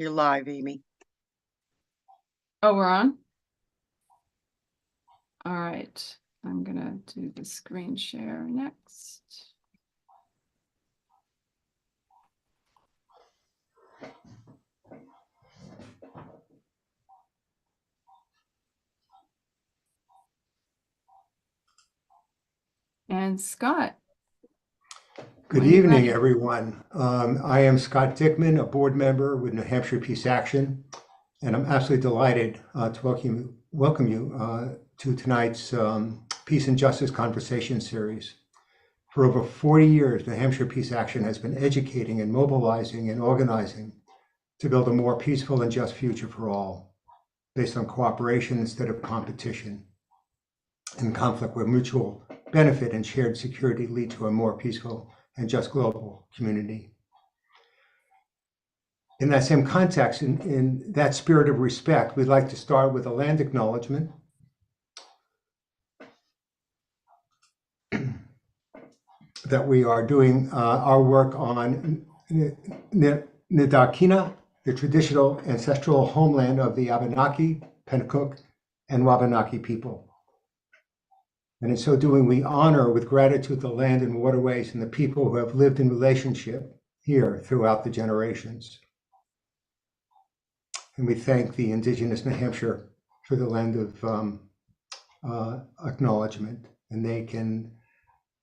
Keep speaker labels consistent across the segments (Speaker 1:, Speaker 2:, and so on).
Speaker 1: You're live, Amy.
Speaker 2: Oh, we're on? All right, I'm gonna do the screen share next. And Scott.
Speaker 3: Good evening, everyone. I am Scott Dickman, a board member with New Hampshire Peace Action, and I'm absolutely delighted to welcome you to tonight's Peace and Justice Conversation series. For over 40 years, New Hampshire Peace Action has been educating and mobilizing and organizing to build a more peaceful and just future for all, based on cooperation instead of competition, and conflict where mutual benefit and shared security lead to a more peaceful and just global community. In that same context, in that spirit of respect, we'd like to start with a land acknowledgement. That we are doing our work on Nidakina, the traditional ancestral homeland of the Abenaki, Pennacook, and Wabanaki people. And in so doing, we honor with gratitude the land and waterways and the people who have lived in relationship here throughout the generations. And we thank the Indigenous New Hampshire for the land of acknowledgement. And they can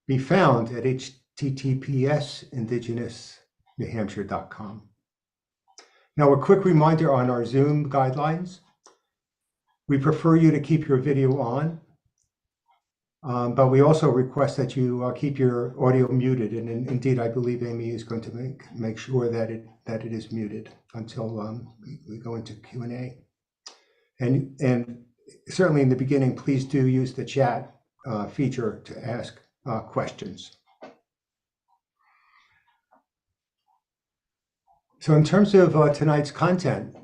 Speaker 3: be found at https://indigenousnewhampshire.com. Now, a quick reminder on our Zoom guidelines. We prefer you to keep your video on. But we also request that you keep your audio muted, and indeed, I believe Amy is going to make sure that it is muted until we go into Q&A. And certainly in the beginning, please do use the chat feature to ask questions. So in terms of tonight's content,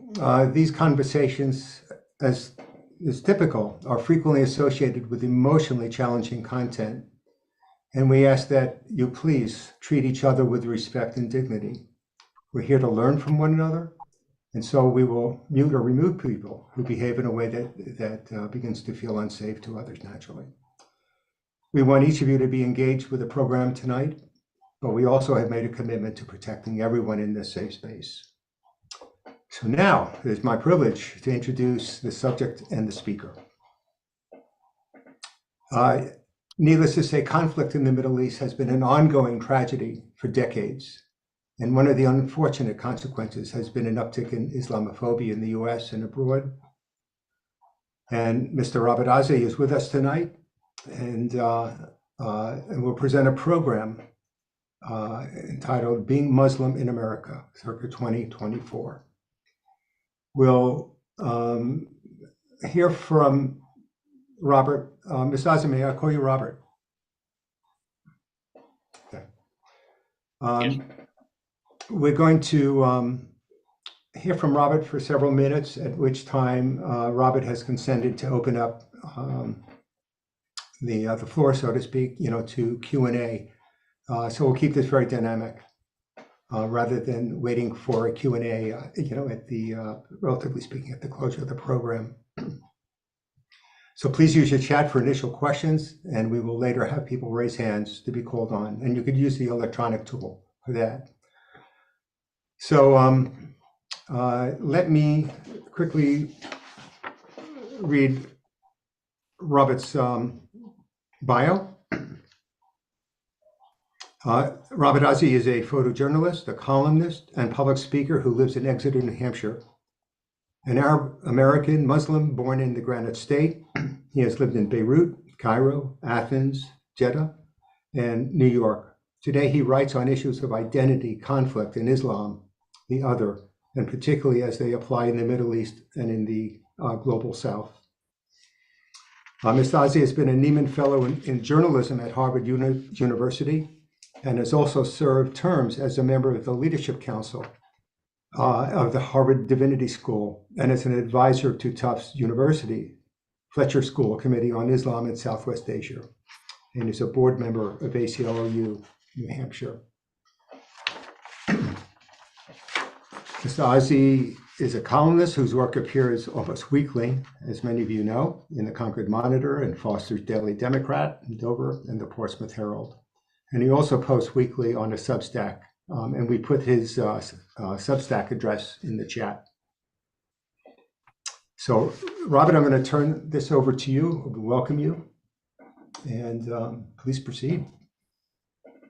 Speaker 3: these conversations, as is typical, are frequently associated with emotionally challenging content. And we ask that you please treat each other with respect and dignity. We're here to learn from one another. And so we will mute or remove people who behave in a way that begins to feel unsafe to others naturally. We want each of you to be engaged with the program tonight, but we also have made a commitment to protecting everyone in this safe space. So now it is my privilege to introduce the subject and the speaker. Needless to say, conflict in the Middle East has been an ongoing tragedy for decades. And one of the unfortunate consequences has been an uptick in Islamophobia in the US and abroad. And Mr. Robert Azzi is with us tonight, and will present a program entitled Being Muslim in America, circa 2024. We'll hear from Robert. Ms. Azzi, may I call you Robert? Okay.
Speaker 4: Yes.
Speaker 3: We're going to hear from Robert for several minutes, at which time Robert has consented to open up the floor, so to speak, to Q&A. So we'll keep this very dynamic. Rather than waiting for a Q&A, at the, relatively speaking, at the closure of the program. So please use your chat for initial questions, and we will later have people raise hands to be called on, and you could use the electronic tool for that. So let me quickly read Robert's bio. Robert Azzi is a photojournalist, a columnist, and public speaker who lives in Exeter, New Hampshire. An Arab-American Muslim born in the Granite State, he has lived in Beirut, Cairo, Athens, Jeddah, and New York. Today, he writes on issues of identity, conflict, and Islam, the other, and particularly as they apply in the Middle East and in the global South. Mr. Azzi has been a Nieman Fellow in journalism at Harvard University, and has also served terms as a member of the Leadership Council of the Harvard Divinity School, and as an advisor to Tufts University, Fletcher School Committee on Islam in Southwest Asia, and is a board member of ACLU, New Hampshire. Mr. Azzi is a columnist whose work appears almost weekly, as many of you know, in the Concord Monitor and Foster's Daily Democrat in Dover and the Portsmouth Herald. And he also posts weekly on a Substack, and we put his Substack address in the chat. So, Robert, I'm going to turn this over to you, welcome you, and please proceed.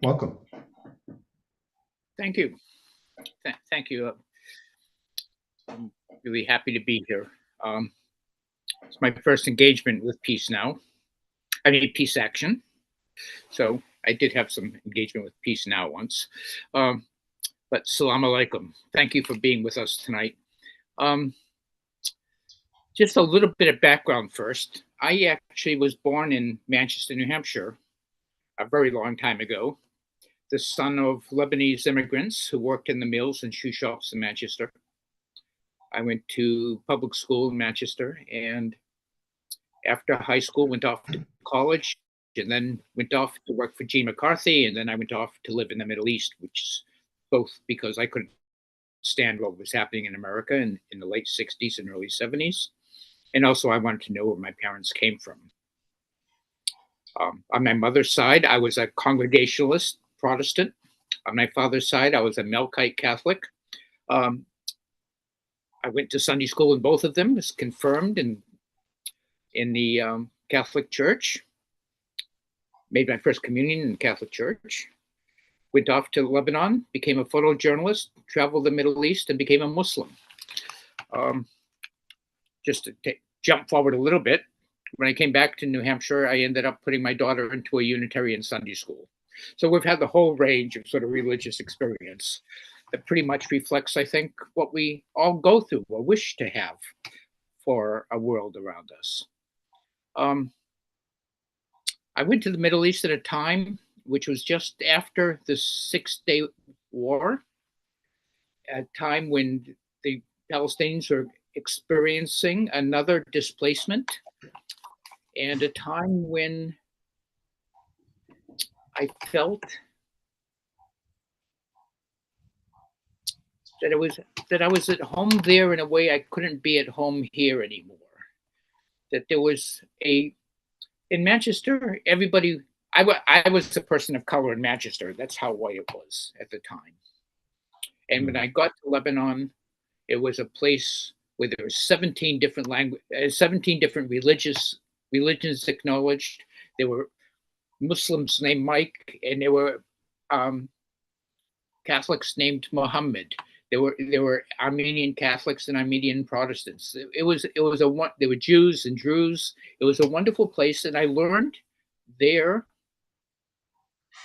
Speaker 3: Welcome.
Speaker 4: Thank you. Thank you. I'm really happy to be here. It's my first engagement with Peace Now. I mean, Peace Action. So I did have some engagement with Peace Now once. But salam alaikum. Thank you for being with us tonight. Just a little bit of background first. I actually was born in Manchester, New Hampshire, a very long time ago, the son of Lebanese immigrants who worked in the mills and shoe shops in Manchester. I went to public school in Manchester, and after high school, went off to college, and then went off to work for Gene McCarthy, and then I went off to live in the Middle East, which is both because I couldn't stand what was happening in America in the late 60s and early 70s. And also I wanted to know where my parents came from. On my mother's side, I was a Congregationalist Protestant. On my father's side, I was a Melkite Catholic. I went to Sunday school in both of them, was confirmed in the Catholic Church, made my first communion in the Catholic Church, went off to Lebanon, became a photojournalist, traveled the Middle East, and became a Muslim. Just to jump forward a little bit, when I came back to New Hampshire, I ended up putting my daughter into a Unitarian Sunday school. So we've had the whole range of sort of religious experience that pretty much reflects, I think, what we all go through or wish to have for a world around us. I went to the Middle East at a time which was just after the Six-Day War, a time when the Palestinians were experiencing another displacement, and a time when I felt that I was at home there in a way I couldn't be at home here anymore. That there was in Manchester, everybody, I was a person of color in Manchester. That's how white it was at the time. And when I got to Lebanon, it was a place where there were 17 different religions acknowledged. There were Muslims named Mike, and there were Catholics named Muhammad. There were Armenian Catholics and Armenian Protestants. There were Jews and Druze. It was a wonderful place, and I learned there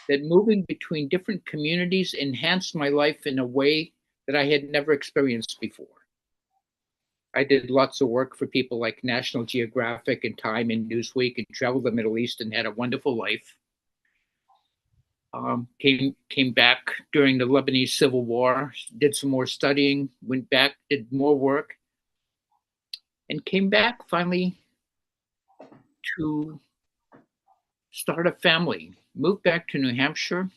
Speaker 4: that moving between different communities enhanced my life in a way that I had never experienced before. I did lots of work for people like National Geographic and Time and Newsweek, and traveled the Middle East and had a wonderful life. Came back during the Lebanese Civil War, did some more studying, went back, did more work, and came back finally to start a family. Moved back to New Hampshire,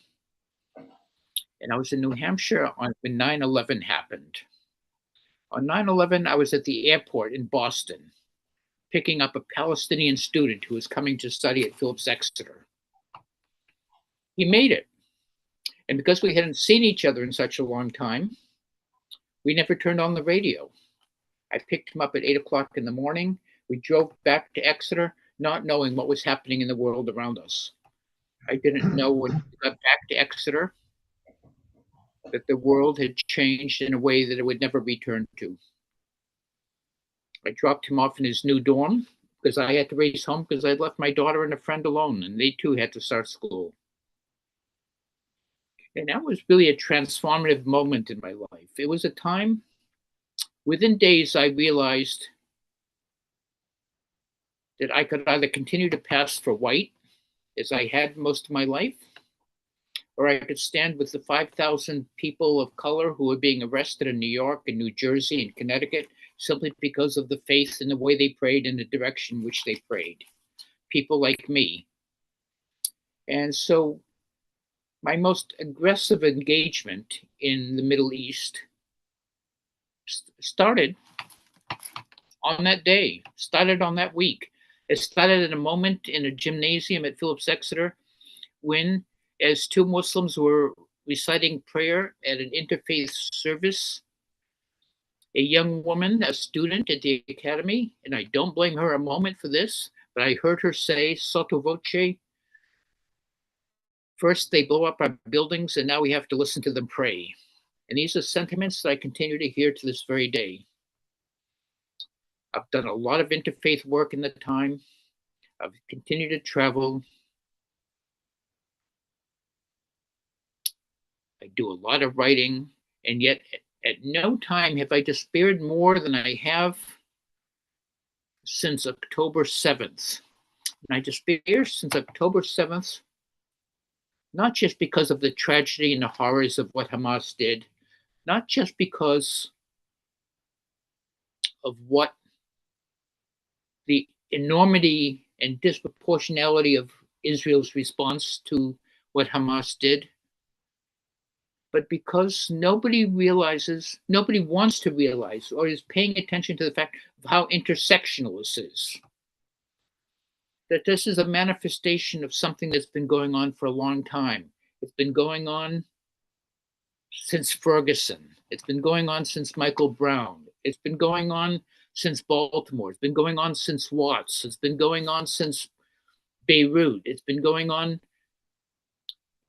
Speaker 4: and I was in New Hampshire when 9/11 happened. On 9/11, I was at the airport in Boston, picking up a Palestinian student who was coming to study at Phillips Exeter. He made it. And because we hadn't seen each other in such a long time, we never turned on the radio. I picked him up at 8 o'clock in the morning. We drove back to Exeter, not knowing what was happening in the world around us. I didn't know when we got back to Exeter that the world had changed in a way that it would never return to. I dropped him off in his new dorm because I had to race home because I'd left my daughter and a friend alone, and they too had to start school. And that was really a transformative moment in my life. It was a time, within days, I realized that I could either continue to pass for white, as I had most of my life, or I could stand with the 5,000 people of color who were being arrested in New York and New Jersey and Connecticut simply because of the faith and the way they prayed and the direction which they prayed. People like me. And so my most aggressive engagement in the Middle East started on that day, started on that week. It started at a moment in a gymnasium at Phillips Exeter when, as two Muslims were reciting prayer at an interfaith service, a young woman, a student at the academy, and I don't blame her a moment for this, but I heard her say sotto voce, first they blow up our buildings and now we have to listen to them pray. And these are sentiments that I continue to hear to this very day. I've done a lot of interfaith work in the time. I've continued to travel. I do a lot of writing, and yet at no time have I despaired more than I have since October 7th. And I despair since October 7th, not just because of the tragedy and the horrors of what Hamas did, not just because of what the enormity and disproportionality of Israel's response to what Hamas did, but because nobody realizes, nobody wants to realize or is paying attention to the fact of how intersectional this is. That this is a manifestation of something that's been going on for a long time. It's been going on since Ferguson. It's been going on since Michael Brown. It's been going on since Baltimore. It's been going on since Watts. It's been going on since Beirut. It's been going on,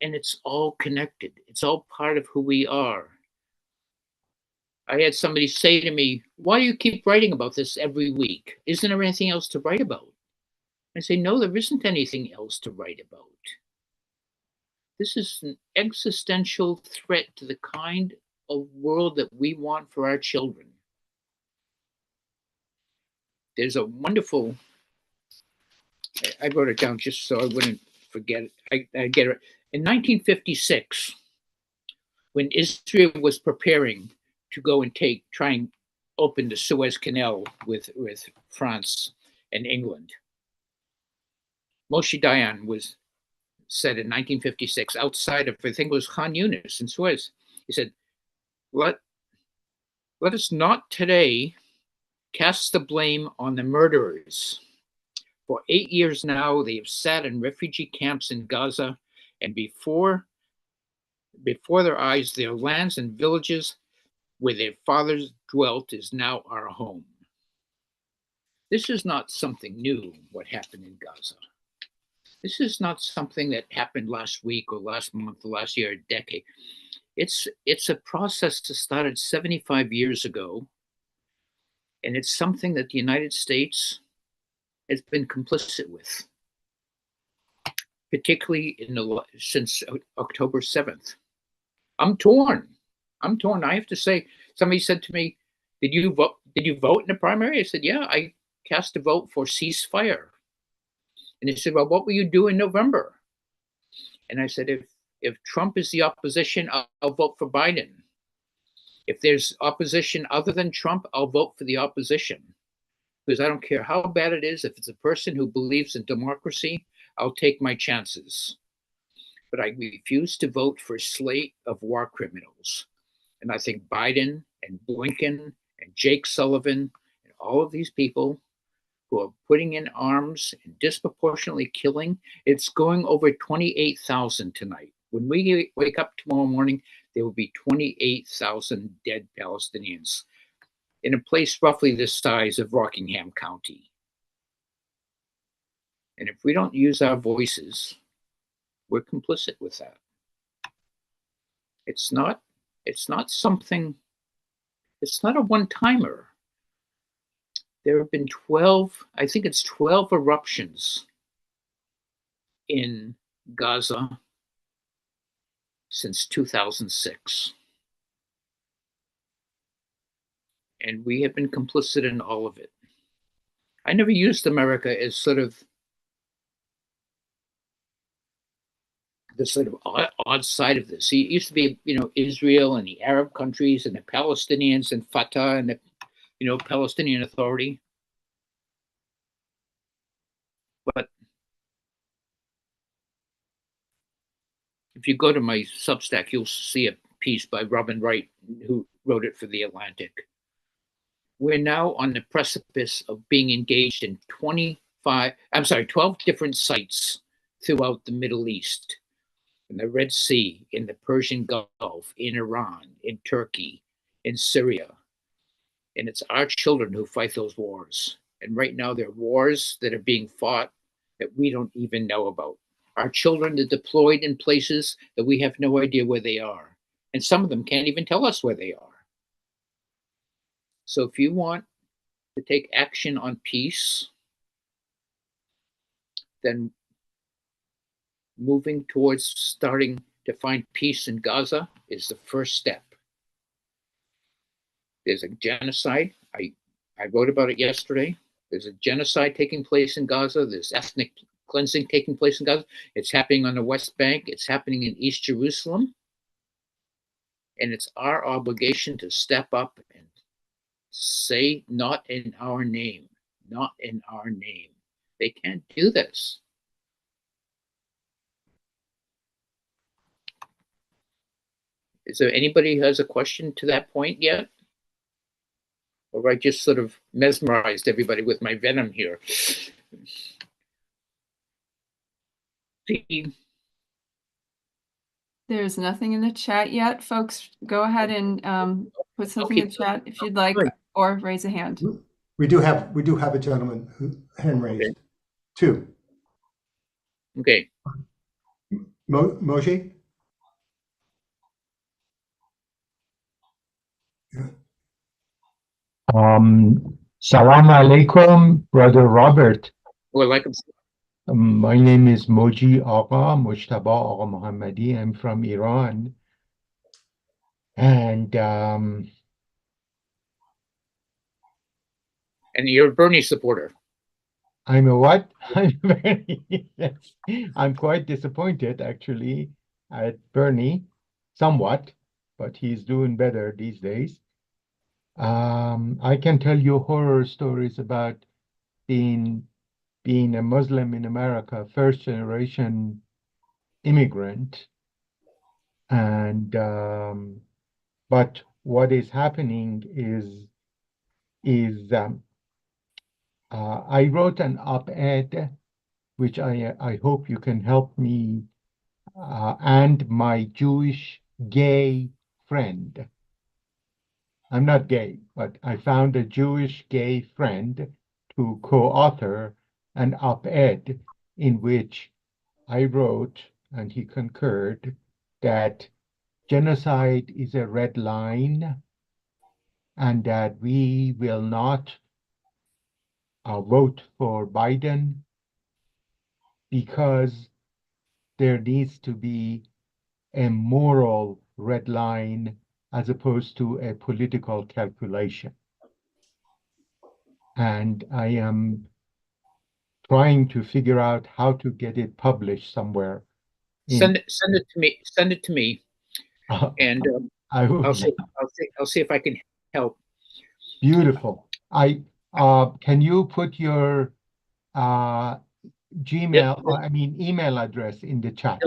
Speaker 4: and it's all connected. It's all part of who we are. I had somebody say to me, why do you keep writing about this every week? Isn't there anything else to write about? I say, no, there isn't anything else to write about. This is an existential threat to the kind of world that we want for our children. There's a wonderful, I wrote it down just so I wouldn't forget it. I get it. In 1956, when Israel was preparing to go and try and open the Suez Canal with France and England, Moshe Dayan was said in 1956 outside of, I think it was Khan Yunis in Suez, he said, let us not today cast the blame on the murderers. For 8 years now, they have sat in refugee camps in Gaza, and before their eyes, their lands and villages where their fathers dwelt is now our home. This is not something new, what happened in Gaza. This is not something that happened last week or last month or last year, a decade. It's a process that started 75 years ago, and it's something that the United States has been complicit with, particularly since October 7th. I'm torn. I have to say, somebody said to me, did you vote in the primary? I said, yeah, I cast a vote for ceasefire. And they said, well, what will you do in November? And I said, if Trump is the opposition, I'll vote for Biden. If there's opposition other than Trump, I'll vote for the opposition. Because I don't care how bad it is. If it's a person who believes in democracy, I'll take my chances. But I refuse to vote for a slate of war criminals. And I think Biden and Blinken and Jake Sullivan and all of these people who are putting in arms and disproportionately killing, it's going over 28,000 tonight. When we wake up tomorrow morning, there will be 28,000 dead Palestinians in a place roughly the size of Rockingham County. And if we don't use our voices, we're complicit with that. It's not something, it's not a one-timer. There have been 12 eruptions in Gaza since 2006. And we have been complicit in all of it. I never used America as sort of the sort of odd side of this. It used to be, Israel and the Arab countries and the Palestinians and Fatah and the, Palestinian Authority. But if you go to my Substack, you'll see a piece by Robin Wright, who wrote it for The Atlantic. we're now on the precipice of being engaged in 12 different sites throughout the Middle East, in the Red Sea, in the Persian Gulf, in Iran, in Turkey, in Syria. And it's our children who fight those wars. And right now, there are wars that are being fought that we don't even know about. Our children are deployed in places that we have no idea where they are. And some of them can't even tell us where they are. So if you want to take action on peace, then moving towards starting to find peace in Gaza is the first step. There's a genocide. I wrote about it yesterday. There's a genocide taking place in Gaza. There's ethnic cleansing taking place in Gaza. It's happening on the West Bank. It's happening in East Jerusalem. And it's our obligation to step up and say, not in our name, not in our name. They can't do this. Is there anybody who has a question to that point yet? Or I just sort of mesmerized everybody with my venom here.
Speaker 2: There's nothing in the chat yet. Folks, go ahead and put something in the chat if you'd like, or raise a hand.
Speaker 3: We do have a gentleman who hand raised.
Speaker 4: Okay.
Speaker 3: Two.
Speaker 4: Okay.
Speaker 3: Moji?
Speaker 1: Salam alaikum, Brother Robert.
Speaker 4: Well, like
Speaker 1: My name is Moji Agha, Mujtaba Agha Muhammadi. I'm from Iran. And
Speaker 4: you're a Bernie supporter.
Speaker 1: I'm a what? Yes. I'm quite disappointed, actually, at Bernie, somewhat, but he's doing better these days. I can tell you horror stories about being a Muslim in America, first generation immigrant. And but what is happening is I wrote an op-ed, which I hope you can help me and my Jewish gay friend. I'm not gay, but I found a Jewish gay friend to co-author an op-ed in which I wrote, and he concurred, that genocide is a red line and that we will not vote for Biden because there needs to be a moral red line as opposed to a political calculation. And I am trying to figure out how to get it published somewhere.
Speaker 4: Send it to me. Send it to me, and I'll see if I can help.
Speaker 1: Beautiful. Can you put your email address in the chat?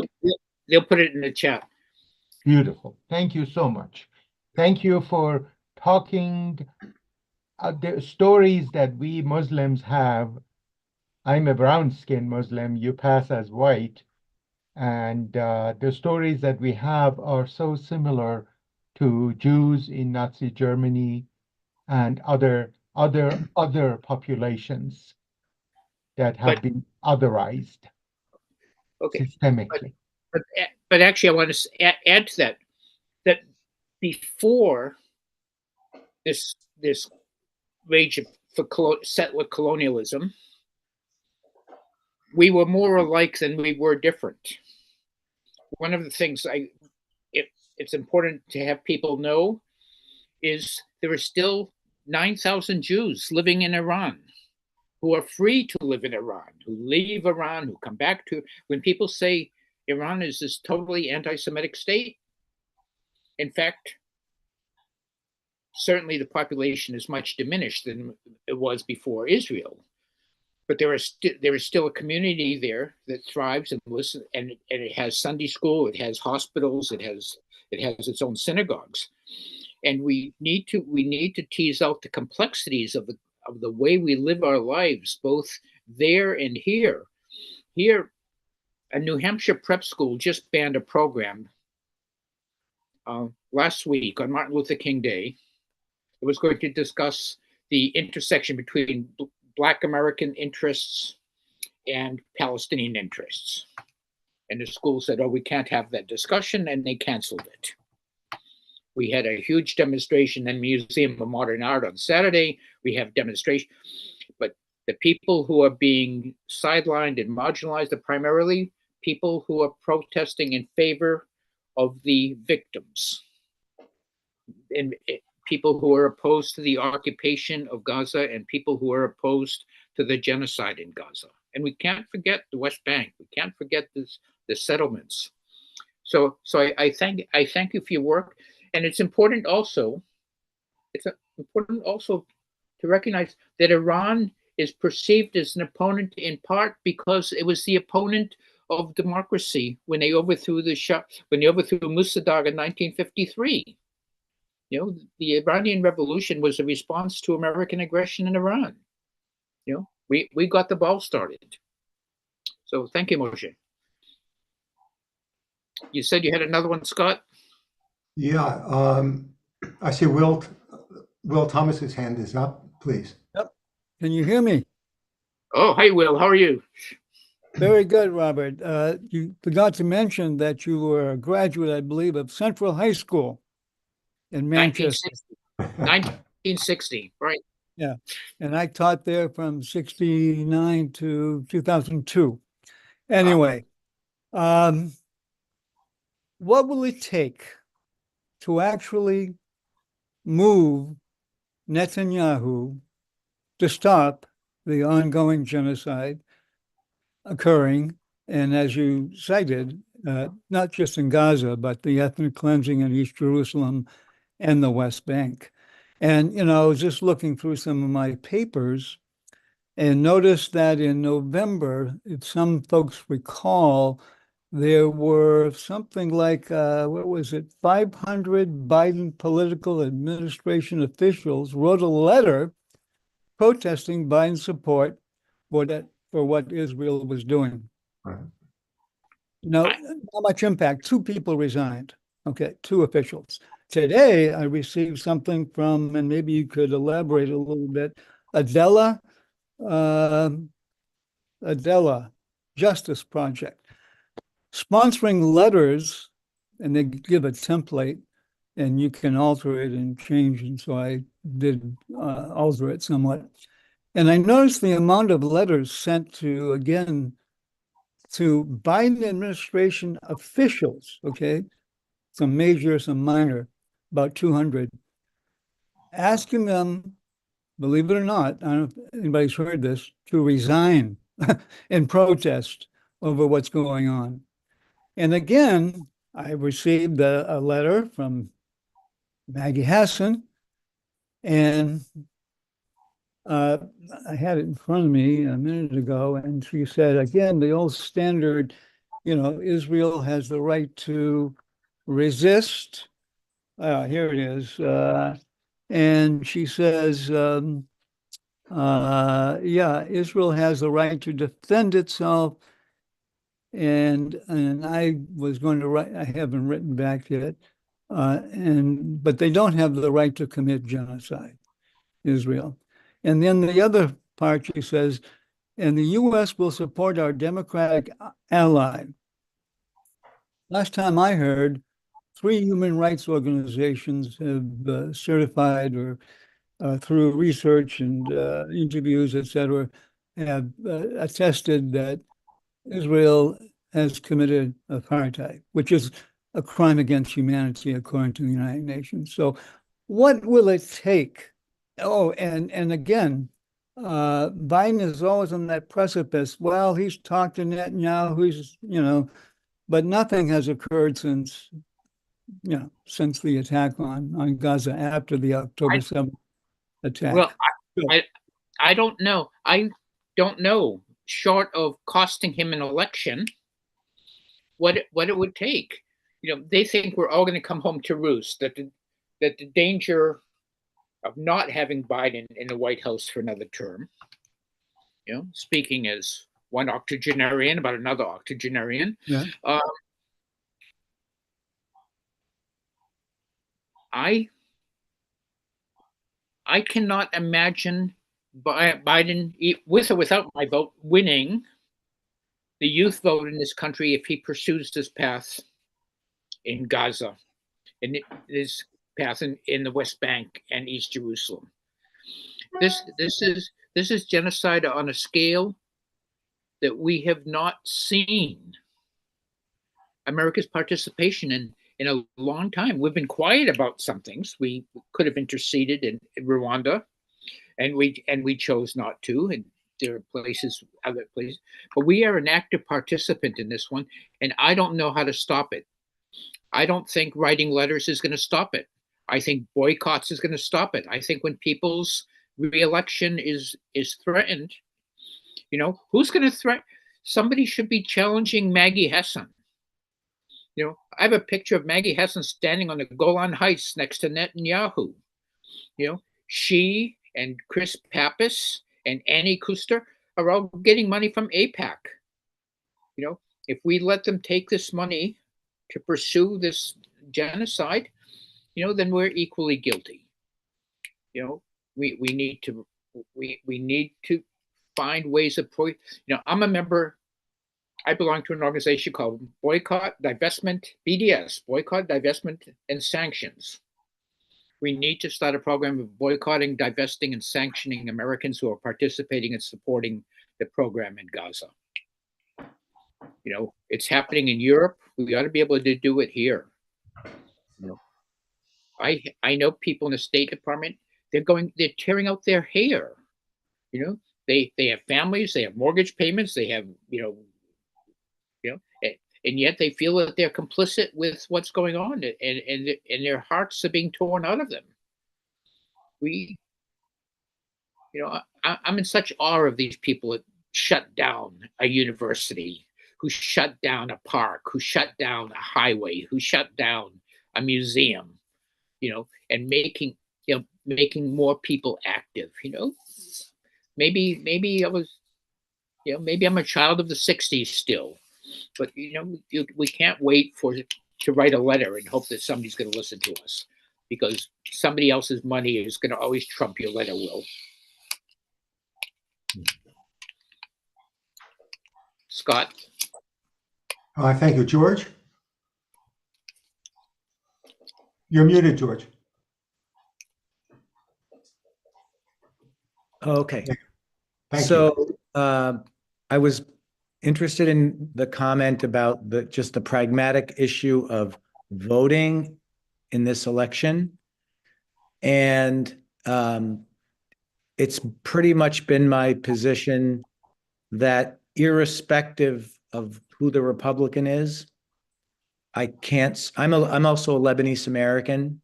Speaker 4: They'll put it in the chat.
Speaker 1: Beautiful. Thank you so much. Thank you for talking the stories that we Muslims have. I'm a brown-skinned Muslim. You pass as white. And the stories that we have are so similar to Jews in Nazi Germany and other populations that have been otherized systemically.
Speaker 4: But actually, I want to add to that before this rage for settler colonialism, we were more alike than we were different. One of the things it's important to have people know is there are still 9,000 Jews living in Iran who are free to live in Iran, who leave Iran, who come back to. When people say Iran is this totally anti-Semitic state, in fact, certainly the population is much diminished than it was before Israel. But there is still a community there that thrives and listens, and it has Sunday school, it has hospitals, it has its own synagogues. and we need to tease out the complexities of the way we live our lives, both there and here. Here, a New Hampshire prep school just banned a program last week on Martin Luther King Day. It was going to discuss the intersection between Black American interests and Palestinian interests. And the school said, oh, we can't have that discussion, and they canceled it. We had a huge demonstration in Museum of Modern Art on Saturday. We have demonstration, but the people who are being sidelined and marginalized are primarily people who are protesting in favor of the victims, and people who are opposed to the occupation of Gaza, and people who are opposed to the genocide in Gaza. And we can't forget the West Bank. We can't forget the settlements. So I thank you for your work. And it's important also to recognize that Iran is perceived as an opponent in part because it was the opponent of democracy when they overthrew Mossadegh in 1953. You know, the Iranian Revolution was a response to American aggression in Iran. You know, we got the ball started. So thank you, Moshe. You said you had another one, Scott?
Speaker 3: Yeah, I see Will Thomas's hand is up, please.
Speaker 5: Yep. Can you hear me?
Speaker 4: Oh, hi, Will. How are you?
Speaker 5: Very good, Robert. You forgot to mention that you were a graduate, I believe, of Central High School in Manchester.
Speaker 4: 1960, right?
Speaker 5: Yeah, and I taught there from 1969 to 2002. Anyway, what will it take to actually move Netanyahu to stop the ongoing genocide occurring, and as you cited, not just in Gaza, but the ethnic cleansing in East Jerusalem and the West Bank? And, you know, I was just looking through some of my papers and noticed that in November, if some folks recall, there were something like, 500 Biden political administration officials wrote a letter protesting Biden's support for what Israel was doing.
Speaker 3: Right.
Speaker 5: No, not much impact. 2 people resigned. Okay, 2 officials. Today, I received something from, and maybe you could elaborate a little bit, Adela Justice Project, sponsoring letters, and they give a template, and you can alter it and change. And so I did alter it somewhat. And I noticed the amount of letters sent to Biden administration officials, okay, some major, some minor, about 200, asking them, believe it or not, I don't know if anybody's heard this, to resign in protest over what's going on. And again, I received a letter from Maggie Hassan, and I had it in front of me a minute ago, and she said, again, the old standard, you know, Israel has the right to resist. Here it is. And she says, Israel has the right to defend itself. And I was going to write, I haven't written back yet, but they don't have the right to commit genocide, Israel. And then the other part, she says, and the U.S. will support our democratic ally. Last time I heard, 3 human rights organizations have certified, or through research and interviews, etc., have attested that Israel has committed apartheid, which is a crime against humanity, according to the United Nations. So what will it take? Oh, and again, Biden is always on that precipice. Well, he's talked to Netanyahu, but nothing has occurred since the attack on Gaza after the October 7th attack.
Speaker 4: Well, I don't know. I don't know, short of costing him an election, what it would take. They think we're all going to come home to roost, that that the danger of not having Biden in the White House for another term, speaking as one octogenarian about another octogenarian,
Speaker 5: Yeah.
Speaker 4: I cannot imagine Biden, with or without my vote, winning the youth vote in this country if he pursues this path in Gaza, and this path in the West Bank and East Jerusalem. This is genocide on a scale that we have not seen America's participation in a long time. We've been quiet about some things. We could have interceded in Rwanda, and we chose not to. And there are other places, but we are an active participant in this one, and I don't know how to stop it. I don't think writing letters is going to stop it. I think boycotts is going to stop it. I think when people's re-election is threatened, who's going to threaten? Somebody should be challenging Maggie Hassan. I have a picture of Maggie Hassan standing on the Golan Heights next to Netanyahu. She and Chris Pappas and Annie Kuster are all getting money from AIPAC. If we let them take this money to pursue this genocide, then we're equally guilty. We need to find ways of, I'm a member. I belong to an organization called Boycott, Divestment, BDS, Boycott, Divestment, and Sanctions. We need to start a program of boycotting, divesting, and sanctioning Americans who are participating and supporting the program in Gaza. It's happening in Europe. We ought to be able to do it here. I know people in the State Department, they're tearing out their hair. They have families, they have mortgage payments, they have, and yet they feel that they're complicit with what's going on, and their hearts are being torn out of them. I'm in such awe of these people that shut down a university, who shut down a park, who shut down a highway, who shut down a museum, and making more people active. Maybe I was, maybe I'm a child of the 60s still, but we can't wait to write a letter and hope that somebody's going to listen to us, because somebody else's money is going to always trump your letter will. Scott?
Speaker 3: Thank you, George. You're muted, George.
Speaker 6: Okay.
Speaker 3: Thank you.
Speaker 6: So I was interested in the comment about just the pragmatic issue of voting in this election. And it's pretty much been my position that irrespective of who the Republican is, I'm also a Lebanese American,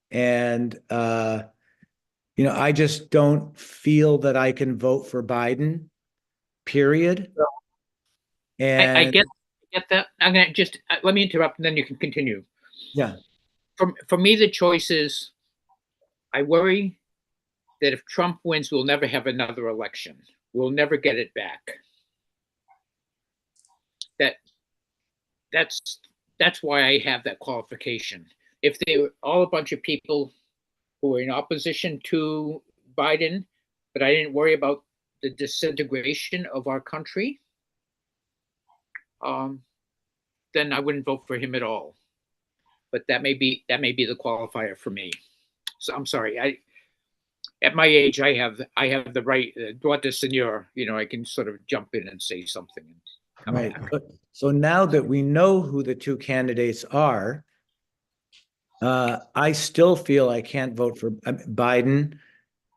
Speaker 6: and I just don't feel that I can vote for Biden, period. And
Speaker 4: I get that. I'm gonna just let me interrupt, and then you can continue.
Speaker 6: Yeah.
Speaker 4: For me, the choice is, I worry that if Trump wins, we'll never have another election. We'll never get it back. That's why I have that qualification. If they were all a bunch of people who were in opposition to Biden, but I didn't worry about the disintegration of our country, then I wouldn't vote for him at all. But that may be the qualifier for me. So I'm sorry. At my age, I have the right, droit de seigneur. I can sort of jump in and say something. And
Speaker 6: right. So now that we know who the two candidates are, I still feel I can't vote for Biden,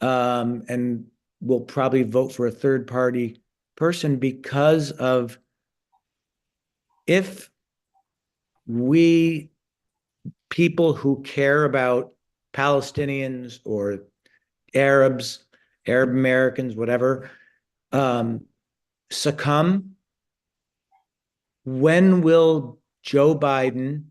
Speaker 6: and will probably vote for a third party person, because of, if we people who care about Palestinians or Arab Americans, whatever, succumb, when will Joe Biden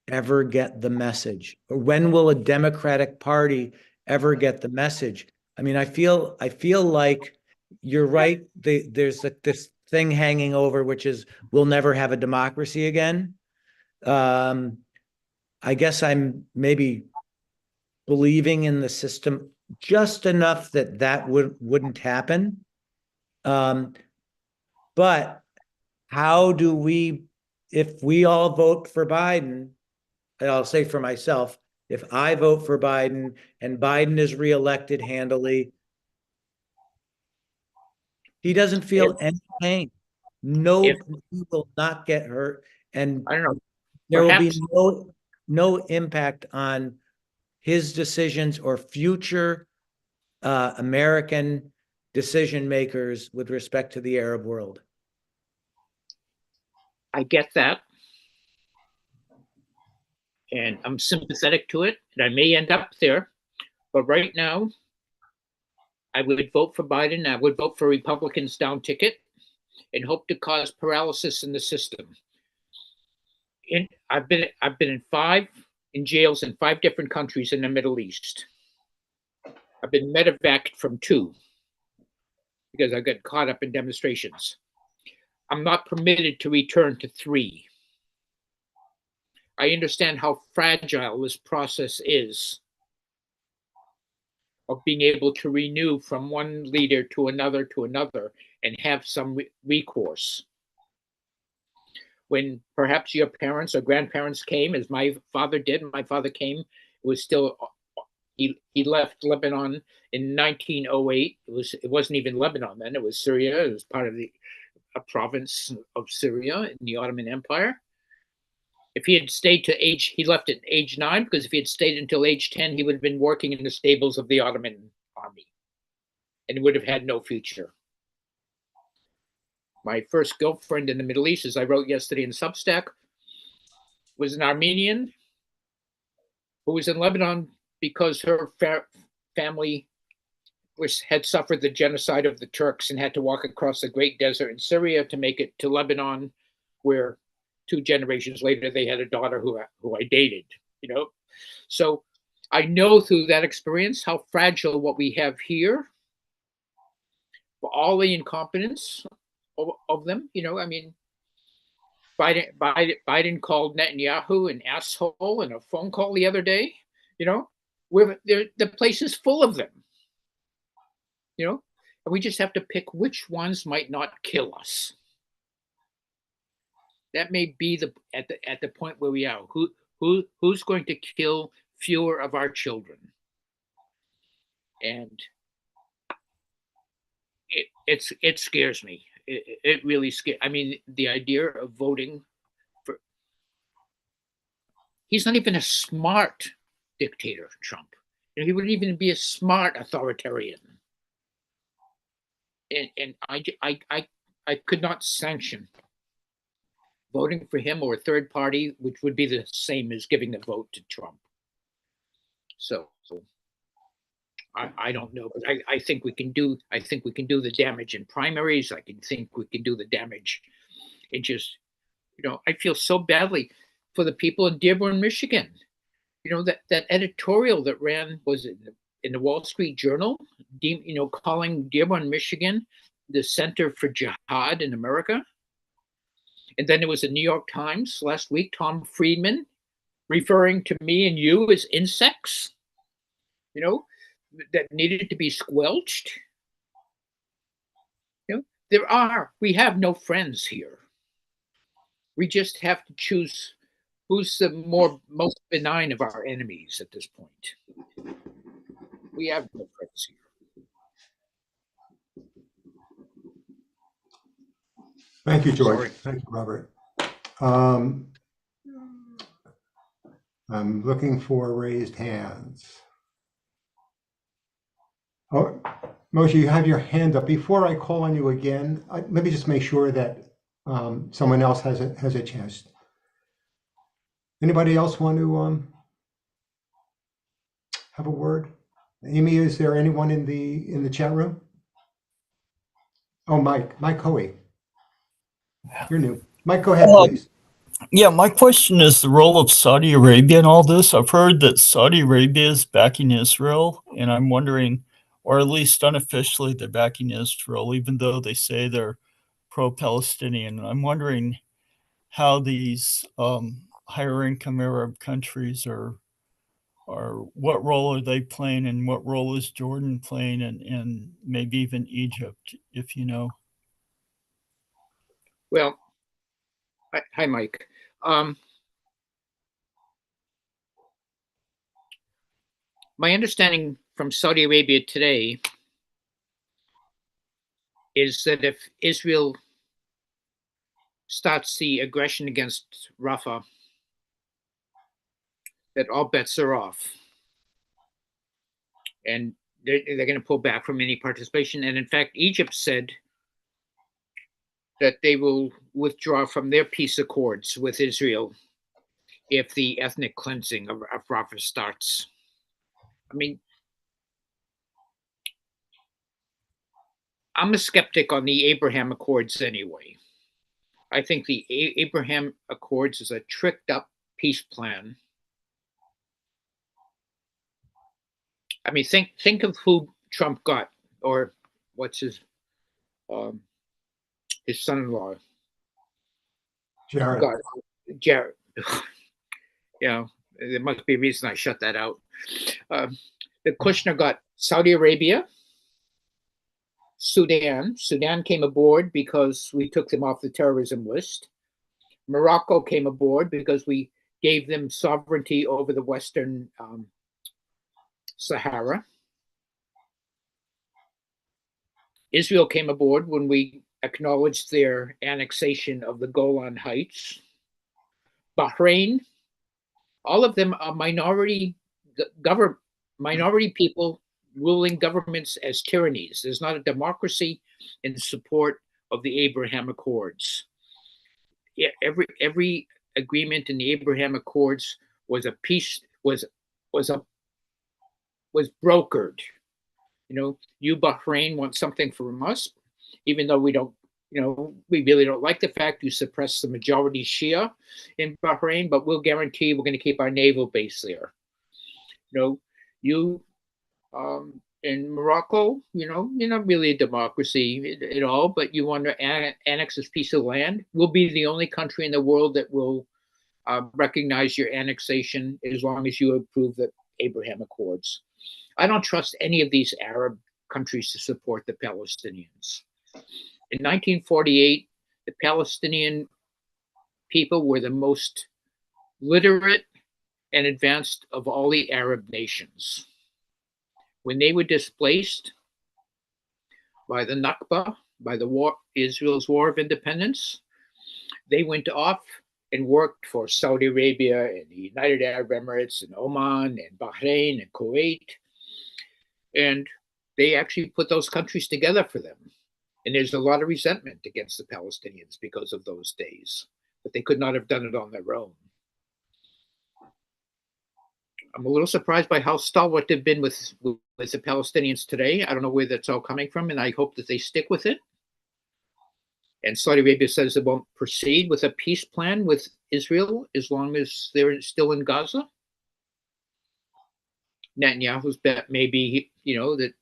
Speaker 6: ever get the message? Or when will a Democratic Party ever get the message? I mean, I feel like you're right. There's this thing hanging over, which is we'll never have a democracy again. I guess I'm maybe believing in the system just enough that wouldn't happen. But how do we, if we all vote for Biden, and I'll say for myself, if I vote for Biden and Biden is reelected handily, he doesn't feel any pain. No, he will not get hurt, and
Speaker 4: I don't know.
Speaker 6: there will be
Speaker 4: Perhaps
Speaker 6: no impact on his decisions or future American decision makers with respect to the Arab world.
Speaker 4: I get that. And I'm sympathetic to it, and I may end up there. But right now, I would vote for Biden. I would vote for Republicans down ticket and hope to cause paralysis in the system. I've been in jails in 5 different countries in the Middle East. I've been medevaced from 2 because I got caught up in demonstrations. I'm not permitted to return to 3. I understand how fragile this process is of being able to renew from one leader to another and have some recourse. When perhaps your parents or grandparents came, as my father did, my father came, it was still, he left Lebanon in 1908. It wasn't even Lebanon then, it was Syria. It was part of a province of Syria in the Ottoman Empire. If he had stayed he left at age 9, because if he had stayed until age 10, he would have been working in the stables of the Ottoman army and would have had no future. My first girlfriend in the Middle East, as I wrote yesterday in Substack, was an Armenian who was in Lebanon because her family had suffered the genocide of the Turks and had to walk across the Great Desert in Syria to make it to Lebanon, where 2 generations later they had a daughter who I dated, So I know through that experience how fragile what we have here, for all the incompetence of them, I mean, Biden called Netanyahu an asshole in a phone call the other day, the place is full of them, and we just have to pick which ones might not kill us. That may be at the point where we are. Who's going to kill fewer of our children? And it scares me. It really scares. I mean, the idea of voting for. He's not even a smart dictator, Trump. He wouldn't even be a smart authoritarian. And I could not sanction voting for him or a third party, which would be the same as giving a vote to Trump. So I don't know, but I think we can do the damage in primaries. I think we can do the damage. It just, I feel so badly for the people in Dearborn, Michigan. That editorial that ran, was it in the Wall Street Journal, calling Dearborn, Michigan the center for jihad in America. And then there was a New York Times last week, Tom Friedman, referring to me and you as insects, that needed to be squelched. We have no friends here. We just have to choose who's the most benign of our enemies at this point. We have no friends here.
Speaker 3: Thank you, George.
Speaker 4: Sorry.
Speaker 3: Thank you, Robert. I'm looking for raised hands. Oh, Moshe, you have your hand up. Before I call on you again, maybe just make sure that someone else has a chance. Anybody else want to have a word? Amy, is there anyone in the chat room? Oh, Mike Hoey. You're new. Mike, go ahead, please.
Speaker 7: Yeah, my question is the role of Saudi Arabia in all this. I've heard that Saudi Arabia is backing Israel, and I'm wondering, or at least unofficially, they're backing Israel, even though they say they're pro-Palestinian. I'm wondering how these higher income Arab countries are what role are they playing, and what role is Jordan playing, and maybe even Egypt, if you know.
Speaker 4: Well, hi, Mike. My understanding from Saudi Arabia today is that if Israel starts the aggression against Rafah, that all bets are off. And they're going to pull back from any participation. And in fact, Egypt said that they will withdraw from their peace accords with Israel if the ethnic cleansing of Rafah starts. I mean, I'm a skeptic on the Abraham Accords anyway. I think the Abraham Accords is a tricked up peace plan. I mean, think of who Trump got, or what's his son-in-law
Speaker 3: Jared.
Speaker 4: got, Jared. You know, there must be a reason I shut that out. The Kushner got Saudi Arabia, Sudan. Sudan came aboard because we took them off the terrorism list. Morocco came aboard because we gave them sovereignty over the Western Sahara. Israel came aboard when we acknowledged their annexation of the Golan Heights. Bahrain, all of them are minority people ruling governments as tyrannies. There's not a democracy in support of the Abraham Accords. Every agreement in the Abraham Accords was a peace was brokered. You know, you Bahrain want something from us, even though we don't. You know, we really don't like the fact you suppress the majority Shia in Bahrain, but we'll guarantee we're going to keep our naval base there. You know, you in Morocco, you know, you're not really a democracy at all, but you want to annex this piece of land. We'll be the only country in the world that will recognize your annexation as long as you approve the Abraham Accords. I don't trust any of these Arab countries to support the Palestinians. In 1948, the Palestinian people were the most literate and advanced of all the Arab nations. When they were displaced by the Nakba, by the war, Israel's War of Independence, they went off and worked for Saudi Arabia and the United Arab Emirates and Oman and Bahrain and Kuwait. And they actually put those countries together for them. And there's a lot of resentment against the Palestinians because of those days, but they could not have done it on their own. I'm a little surprised by how stalwart they've been with the Palestinians today. I don't know where that's all coming from, and I hope that they stick with it. And Saudi Arabia says it won't proceed with a peace plan with Israel as long as they're still in Gaza. Netanyahu's bet maybe, you know, that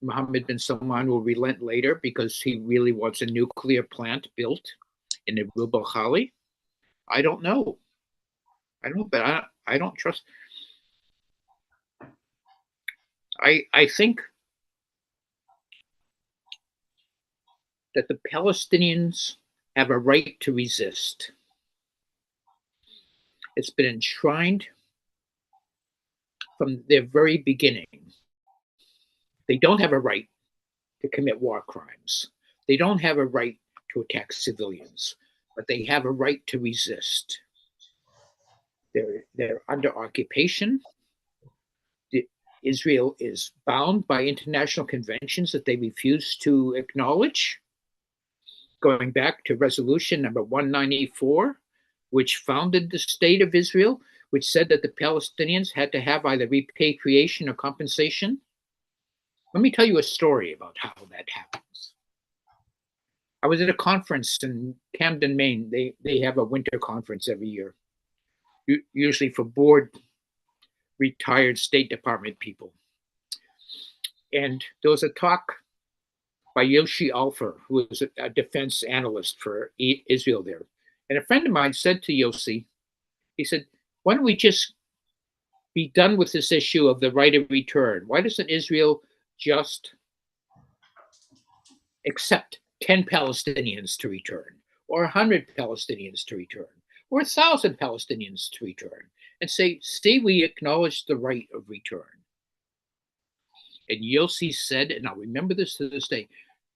Speaker 4: Mohammed bin Salman will relent later because he really wants a nuclear plant built in the Rub al Khali. I don't know. But I don't trust. I think that the Palestinians have a right to resist. It's been enshrined from their very beginning. They don't have a right to commit war crimes. They don't have a right to attack civilians, but they have a right to resist. They're under occupation. Israel is bound by international conventions that they refuse to acknowledge, going back to resolution number 194, which founded the state of Israel, which said that the Palestinians had to have either repatriation or compensation. Let me tell you a story about how that happens. I was at a conference in Camden, Maine. They have a winter conference every year, usually for board retired State Department people. And there was a talk by Yoshi Alfer, who was a defense analyst for Israel there. And a friend of mine said to Yoshi, he said, why don't we just be done with this issue of the right of return? Why doesn't Israel just accept 10 Palestinians to return, or 100 Palestinians to return, or 1,000 Palestinians to return, and say, see, we acknowledge the right of return. And Yossi said, and I'll remember this to this day,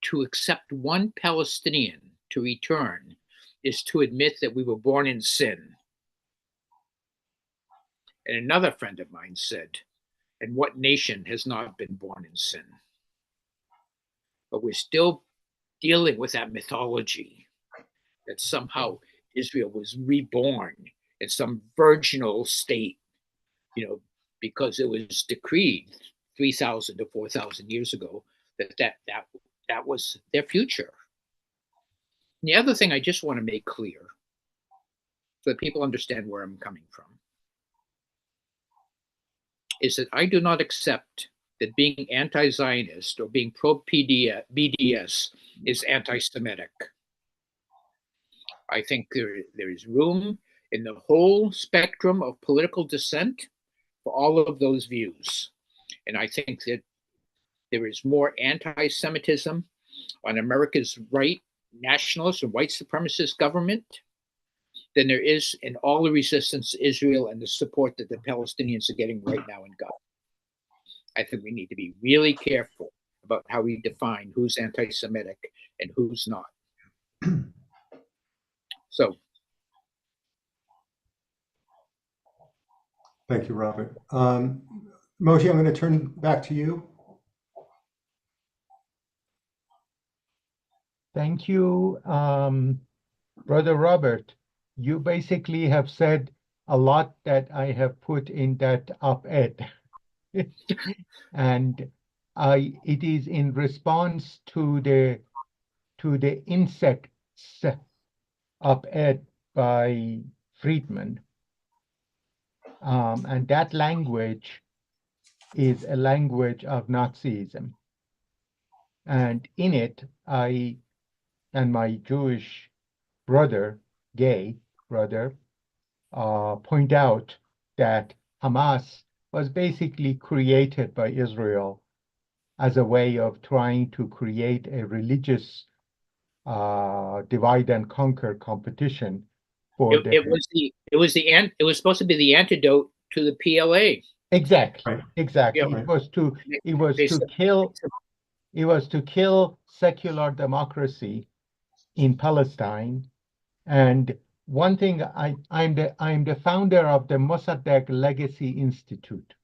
Speaker 4: to accept one Palestinian to return is to admit that we were born in sin. And another friend of mine said, and what nation has not been born in sin? But we're still dealing with that mythology that somehow Israel was reborn in some virginal state, because it was decreed 3,000 to 4,000 years ago that was their future. And the other thing I just want to make clear, so that people understand where I'm coming from, is that I do not accept that being anti-Zionist or being pro-BDS is anti-Semitic. I think there is room in the whole spectrum of political dissent for all of those views. And I think that there is more anti-Semitism on America's right nationalist and white supremacist government than there is in all the resistance to Israel and the support that the Palestinians are getting right now in Gaza. I think we need to be really careful about how we define who's anti-Semitic and who's not. So.
Speaker 3: Thank you, Robert. Moshe, I'm going to turn back to you.
Speaker 1: Thank you, Brother Robert. You basically have said a lot that I have put in that op-ed. And it is in response to the insects op-ed by Friedman. And that language is a language of Nazism. And in it, I and my Jewish brother, gay brother, point out that Hamas was basically created by Israel as a way of trying to create a religious divide and conquer competition for
Speaker 4: it was supposed to be the antidote to the PLA.
Speaker 1: Exactly.
Speaker 3: Right.
Speaker 1: Exactly.
Speaker 4: Yeah.
Speaker 1: It was to kill secular democracy in Palestine. And one thing, I'm the founder of the Mossadegh Legacy Institute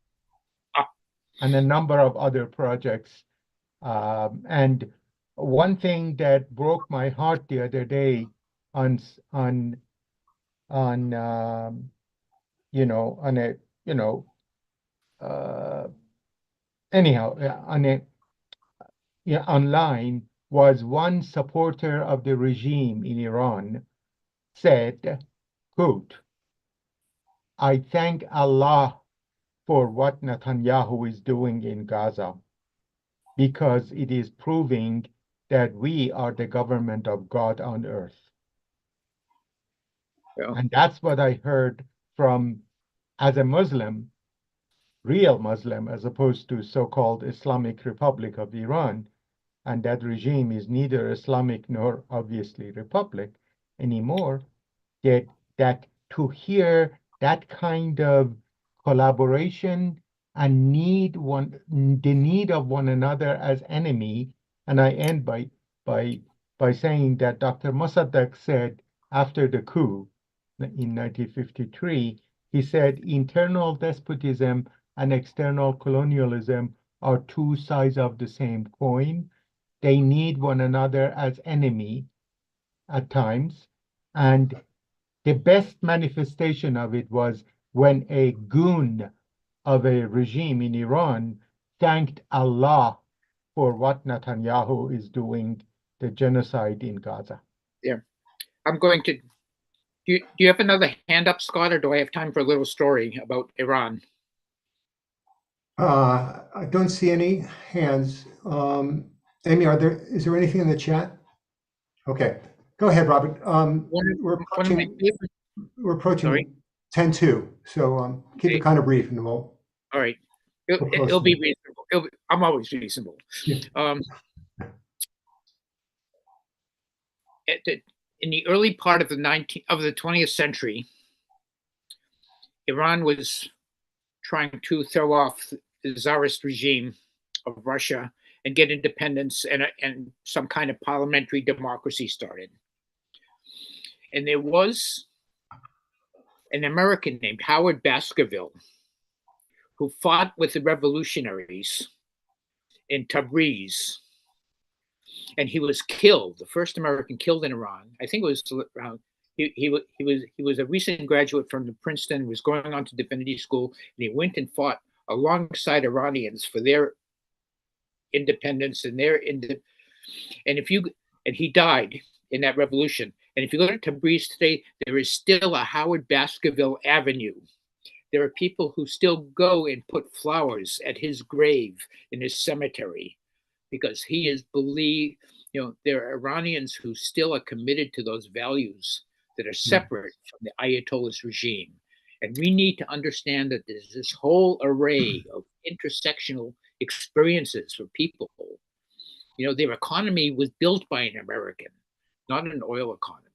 Speaker 1: and a number of other projects. And one thing that broke my heart the other day online was one supporter of the regime in Iran said, quote, I thank Allah for what Netanyahu is doing in Gaza because it is proving that we are the government of God on earth.
Speaker 4: Yeah.
Speaker 1: And that's what I heard from, as a Muslim, real Muslim, as opposed to so-called Islamic Republic of Iran. And that regime is neither Islamic nor obviously Republic anymore. That to hear that kind of collaboration and the need of one another as enemy, and I end by saying that Dr. Mossadegh said after the coup in 1953, he said internal despotism and external colonialism are two sides of the same coin. They need one another as enemy at times. And the best manifestation of it was when a goon of a regime in Iran thanked Allah for what Netanyahu is doing the genocide in Gaza.
Speaker 4: Yeah. I'm going to, do you have another hand up, Scott, or do I have time for a little story about Iran?
Speaker 3: I don't see any hands. Amy, is there anything in the chat? Okay, go ahead, Robert. We're
Speaker 4: One of my favorite,
Speaker 3: approaching
Speaker 4: sorry.
Speaker 3: 10:02, so keep
Speaker 4: Okay.
Speaker 3: it kind of brief, and we'll.
Speaker 4: All right.
Speaker 3: We'll close
Speaker 4: It'll be
Speaker 3: soon.
Speaker 4: reasonable. I'm always reasonable.
Speaker 3: Yeah.
Speaker 4: In the early part of the 20th century, Iran was trying to throw off the Tsarist regime of Russia and get independence and some kind of parliamentary democracy started. And there was an American named Howard Baskerville who fought with the revolutionaries in Tabriz. And he was killed, the first American killed in Iran. I think it was around, he was a recent graduate from Princeton, was going on to divinity school, and he went and fought alongside Iranians for their independence and and he died in that revolution. And if you go to Tabriz today, there is still a Howard Baskerville Avenue. There are people who still go and put flowers at his grave in his cemetery because he is believed, there are Iranians who still are committed to those values that are separate from the Ayatollah's regime. And we need to understand that there's this whole array of intersectional experiences for people. Their economy was built by an American, not an oil economy.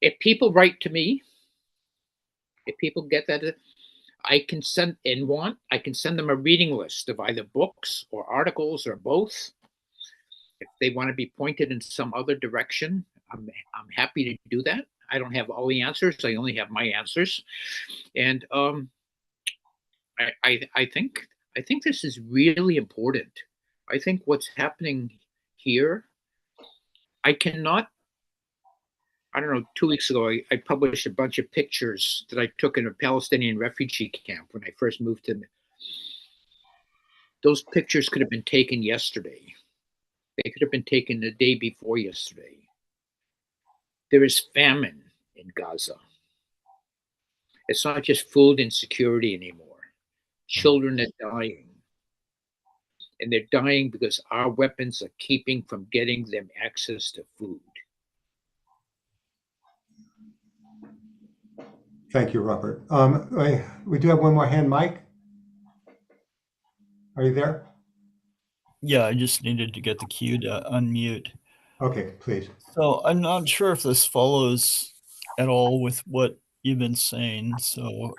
Speaker 4: If people write to me, if people get that, I can send them a reading list of either books or articles or both. If they want to be pointed in some other direction, I'm happy to do that. I don't have all the answers. I only have my answers. And I think this is really important. I think what's happening here, I don't know, 2 weeks ago, I published a bunch of pictures that I took in a Palestinian refugee camp when I first moved to. Those pictures could have been taken yesterday. They could have been taken the day before yesterday. There is famine in Gaza. It's not just food insecurity anymore. Children are dying. And they're dying because our weapons are keeping from getting them access to food.
Speaker 3: Thank you, Robert. We do have one more hand, Mike. Are you there?
Speaker 7: Yeah, I just needed to get the cue to unmute.
Speaker 3: Okay, please.
Speaker 7: So I'm not sure if this follows at all with what you've been saying. So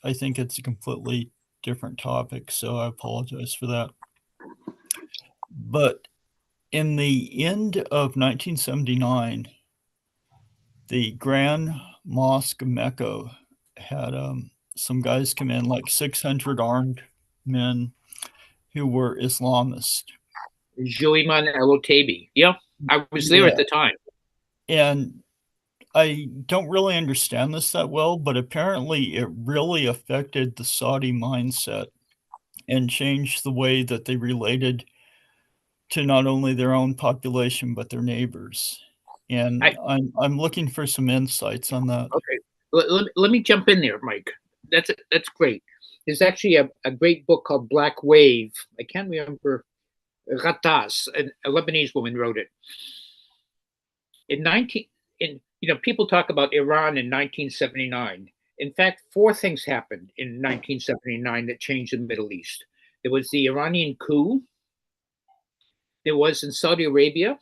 Speaker 7: I think it's a completely different topic. So I apologize for that. But in the end of 1979, the Grand Mosque of Mecca had some guys come in, like 600 armed men who were Islamist.
Speaker 4: Juliman El-Otabi. Yeah, I was there at the time.
Speaker 7: And I don't really understand this that well, but apparently it really affected the Saudi mindset and changed the way that they related to not only their own population, but their neighbors. And I'm looking for some insights on that.
Speaker 4: Okay, let me jump in there, Mike. That's great. There's actually a great book called Black Wave. I can't remember. Ghatas, a Lebanese woman, wrote it. People talk about Iran in 1979. In fact, 4 things happened in 1979 that changed the Middle East. There was the Iranian coup. There was in Saudi Arabia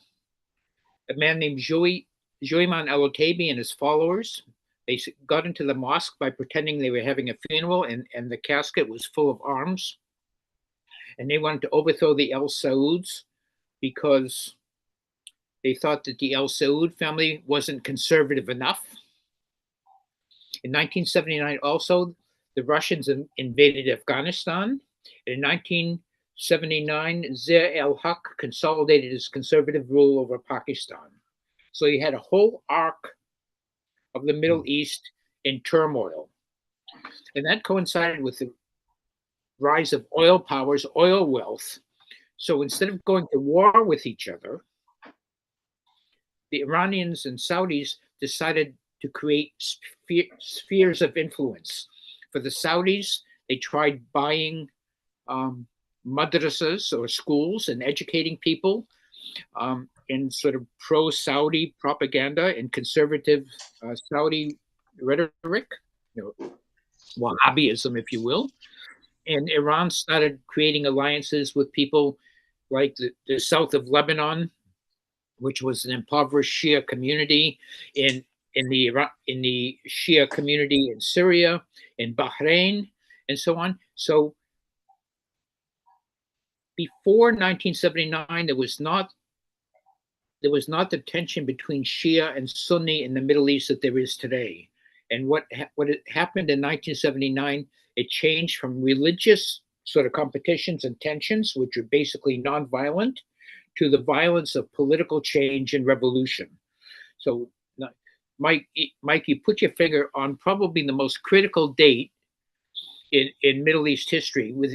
Speaker 4: a man named Juliman El-Otabi and his followers. They got into the mosque by pretending they were having a funeral, and the casket was full of arms. And they wanted to overthrow the El Sauds because they thought that the El Saud family wasn't conservative enough. In 1979, also, the Russians invaded Afghanistan. In 1979, Zia el-Haq consolidated his conservative rule over Pakistan. So you had a whole arc of the Middle East in turmoil. And that coincided with the rise of oil powers, oil wealth, So instead of going to war with each other, the Iranians and Saudis decided to create spheres of influence. For the Saudis, they tried buying madrasas or schools and educating people in sort of pro-Saudi propaganda and conservative Saudi rhetoric, Wahhabism, if you will. And Iran started creating alliances with people like the south of Lebanon, which was an impoverished Shia community, in the Shia community in Syria, in Bahrain, and so on. So before 1979, there was not the tension between Shia and Sunni in the Middle East that there is today. And what happened in 1979, it changed from religious sort of competitions and tensions, which are basically nonviolent, to the violence of political change and revolution. So, Mike, you put your finger on probably the most critical date in Middle East history, with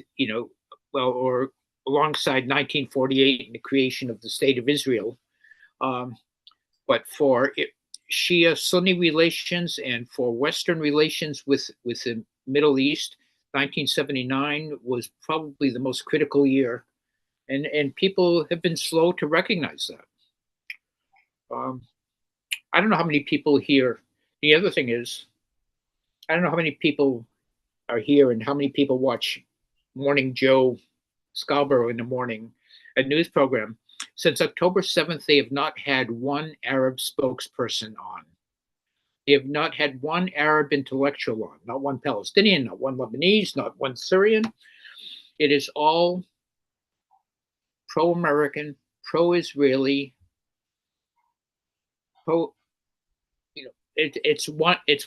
Speaker 4: or alongside 1948 and the creation of the State of Israel. But for Shia-Sunni relations and for Western relations with the Middle East, 1979 was probably the most critical year, and people have been slow to recognize that. I don't know how many people here. The other thing is, I don't know how many people are here and how many people watch Morning Joe Scarborough in the morning, a news program. Since October 7th, they have not had one Arab spokesperson on. They have not had one Arab intellectual on, not one Palestinian, not one Lebanese, not one Syrian. It is all pro-American, pro-Israeli, it's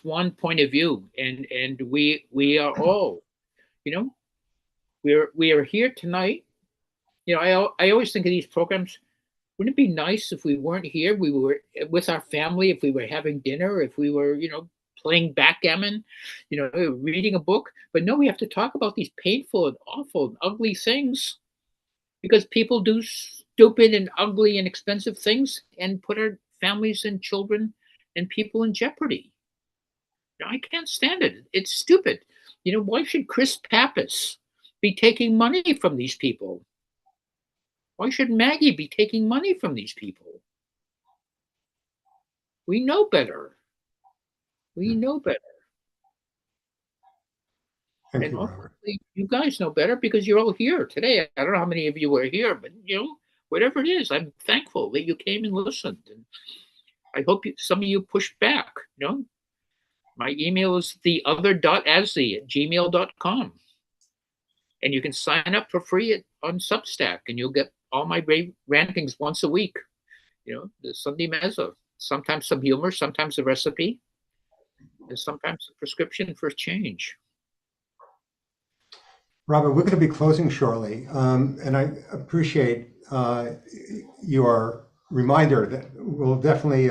Speaker 4: one point of view, and we are all, we are here tonight. I always think of these programs. Wouldn't it be nice if we weren't here? We were with our family, if we were having dinner, if we were, playing backgammon, reading a book. But no, we have to talk about these painful and awful and ugly things because people do stupid and ugly and expensive things and put our families and children and people in jeopardy. I can't stand it. It's stupid. Why should Chris Pappas be taking money from these people? Why should Maggie be taking money from these people? We know better. We know better.
Speaker 3: Thank you, Robert.
Speaker 4: You guys know better because you're all here today. I don't know how many of you were here, but whatever it is, I'm thankful that you came and listened. And I hope some of you pushed back. My email is theother.azzi@gmail.com. And you can sign up for free on Substack, and you'll get all my rantings once a week. The Sunday Mezzo. Sometimes some humor, sometimes a recipe, and sometimes a prescription for change.
Speaker 3: Robert, we're going to be closing shortly, and I appreciate your reminder that we'll definitely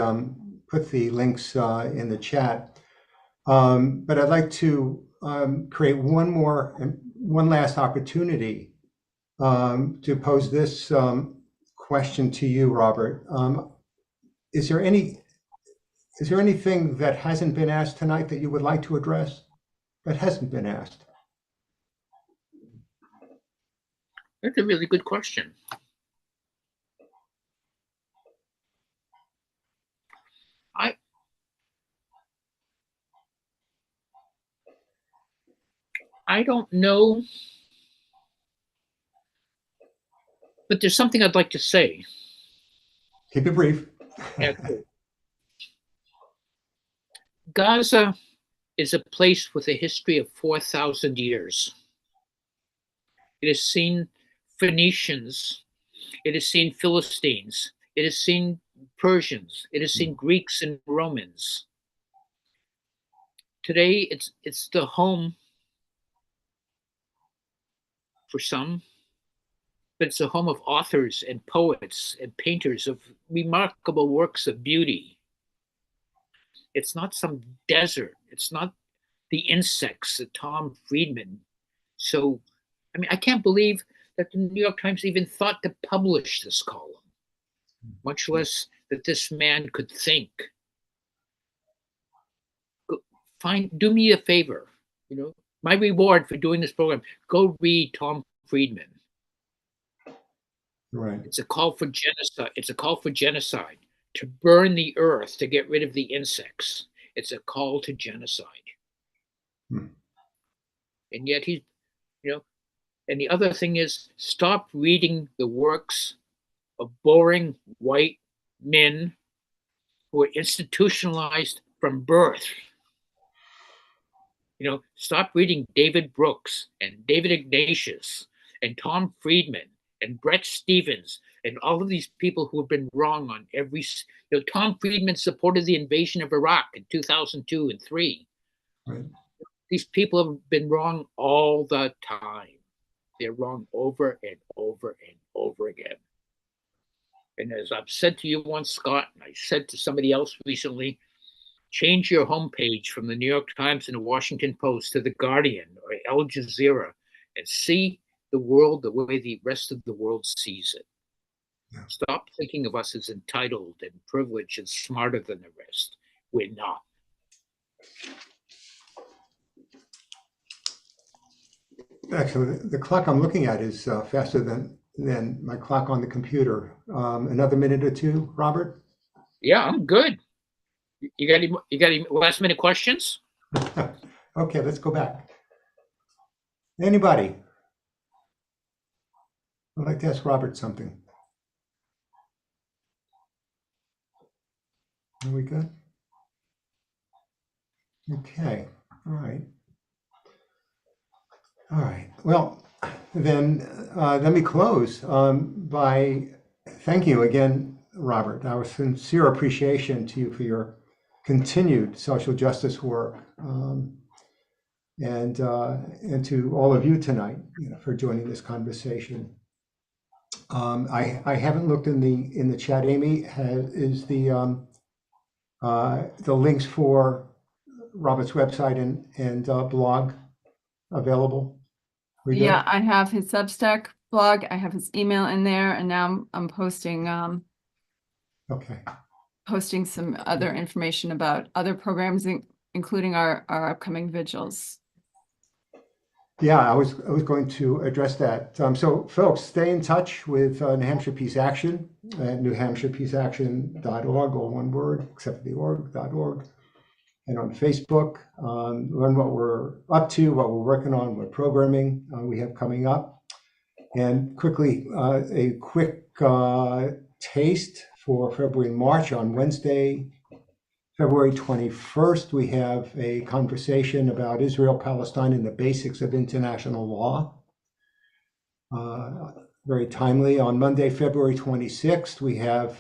Speaker 3: put the links in the chat. But I'd like to create one last opportunity to pose this question to you, Robert. Is there anything that hasn't been asked tonight that you would like to address that hasn't been asked?
Speaker 4: That's a really good question. I don't know, but there's something I'd like to say.
Speaker 3: Keep it brief.
Speaker 4: Gaza is a place with a history of 4,000 years. It has seen Phoenicians, it has seen Philistines, it has seen Persians, it has seen Greeks and Romans. Today, it's the home for some, but it's a home of authors and poets and painters of remarkable works of beauty. It's not some desert. It's not the insects that Tom Friedman. So, I can't believe that the New York Times even thought to publish this column, much less that this man could think. Do me a favor, my reward for doing this program, go read Tom Friedman.
Speaker 3: Right.
Speaker 4: It's a call for genocide. It's a call for genocide, to burn the earth, to get rid of the insects. It's a call to genocide.
Speaker 3: Hmm.
Speaker 4: And yet and the other thing is, stop reading the works of boring white men who are institutionalized from birth. Stop reading David Brooks and David Ignatius and Tom Friedman and Brett Stevens and all of these people who have been wrong on every. Tom Friedman supported the invasion of Iraq in 2002 and 2003.
Speaker 3: Right.
Speaker 4: These people have been wrong all the time. They're wrong over and over and over again. And as I've said to you once, Scott, and I said to somebody else recently, change your homepage from the New York Times and the Washington Post to the Guardian or Al Jazeera and see the world the way the rest of the world sees it.
Speaker 3: Yeah.
Speaker 4: Stop thinking of us as entitled and privileged and smarter than the rest. We're not.
Speaker 3: Actually, the clock I'm looking at is faster than my clock on the computer. Another minute or two, Robert?
Speaker 4: Yeah, I'm good. You got any last minute questions?
Speaker 3: Okay, let's go back. Anybody? I'd like to ask Robert something. Are we good? Okay, all right. All right, well, then let me close by thanking you again, Robert. Our sincere appreciation to you for your continued social justice work, and to all of you tonight, for joining this conversation. I haven't looked in the chat. Amy, is the links for Robert's website and blog available? We good?
Speaker 2: Yeah, I have his Substack blog. I have his email in there, and now I'm posting
Speaker 3: Okay.
Speaker 2: posting some other information about other programs, including our upcoming vigils.
Speaker 3: Yeah, I was going to address that. So folks, stay in touch with New Hampshire Peace Action at newhampshirepeaceaction.org, all one word, except for the org.org. And on Facebook, learn what we're up to, what we're working on, what programming we have coming up. And quickly, a quick taste for February and March. On Wednesday, February 21st, we have a conversation about Israel, Palestine, and the basics of international law. Very timely. On Monday, February 26th, we have,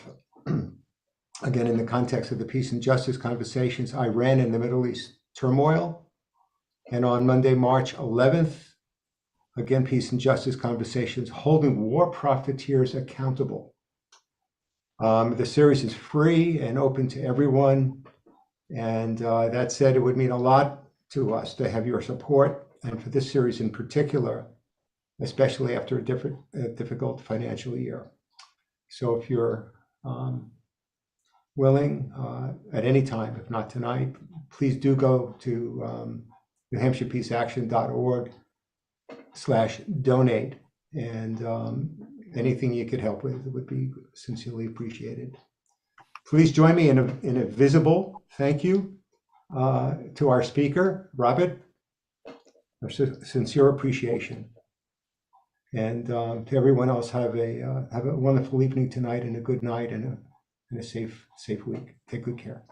Speaker 3: again, in the context of the peace and justice conversations, Iran and the Middle East turmoil. And on Monday, March 11th, again, peace and justice conversations, holding war profiteers accountable. The series is free and open to everyone. And that said, it would mean a lot to us to have your support, and for this series in particular, especially after a difficult financial year. So if you're willing at any time, if not tonight, please do go to newhampshirepeaceaction.org/donate, and anything you could help with would be sincerely appreciated. Please join me in a visible thank you to our speaker, Robert. Our sincere appreciation. And to everyone else, have a wonderful evening tonight, and a good night, and a safe week. Take good care.